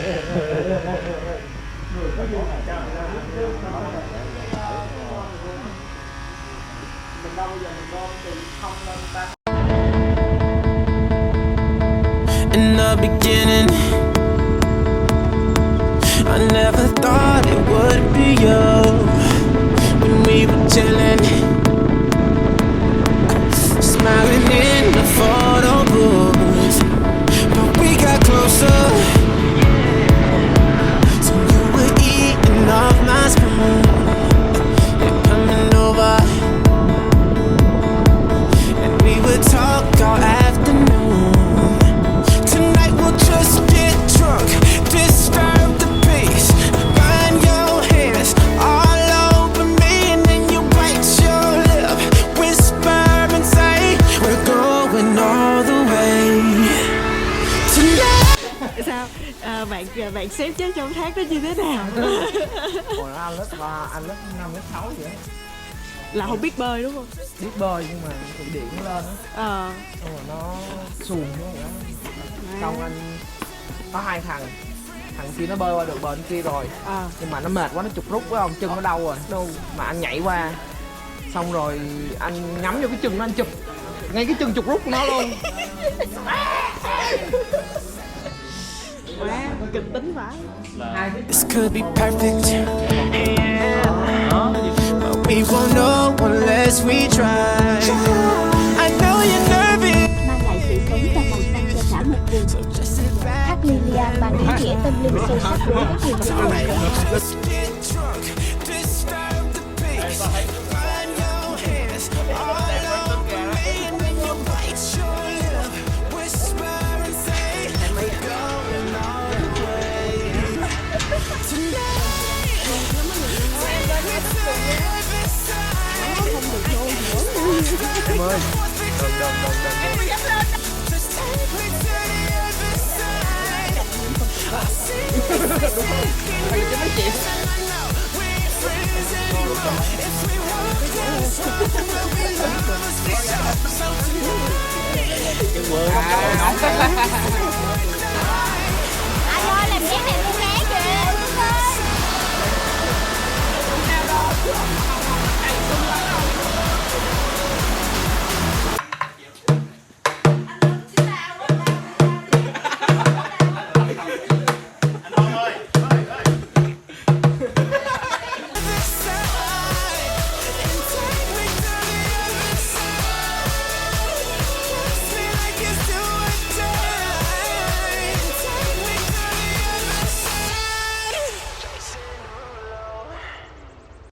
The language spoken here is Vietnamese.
In the beginning, I never thought it would be you. When we were chilling, smiling in the photo booth, but we got closer. So you were eating off my spoon, you're coming over, and we would talk all afternoon. Tonight we'll just get drunk, disturb the peace, find your hands all over me, and then you bite your lip, whisper and say we're going all the way tonight. Sao? Bạn xếp chứ trong tháng đó như thế nào? Hồi đó anh lớp 5, lớp 6 vậy. Là không biết bơi đúng không? Biết bơi nhưng mà thủy điện nó lên á. Xong rồi nó xuồng nó vậy. Xong anh có 2 thằng kia nó bơi qua được bờ bên kia rồi, nhưng mà nó mệt quá, nó chụt rút với ông, chân nó đau rồi mà anh nhảy qua, xong rồi anh nhắm vô cái chân nó, anh chụp ngay cái chân chụt rút của nó luôn. Wow, kịch tính vãi. This could be perfect, yeah, but we won't know unless we try. I know you're nervous. Mang lại sự sống và màu xanh cho cả một vùng. Thác Liliang mang ý nghĩa tâm linh sâu sắc đối với người dân vùng này. Let's get drunk, disturb the peace, find your hands all over me, and then you bite your lip, whisper and say we're going all the way tonight. Take me to the other side. Em ơi, đừng. Just take me to the other side. I see you looking at me, and I know we're friends anymore. If we walk down slow, we'll be lost for sure. So tonight,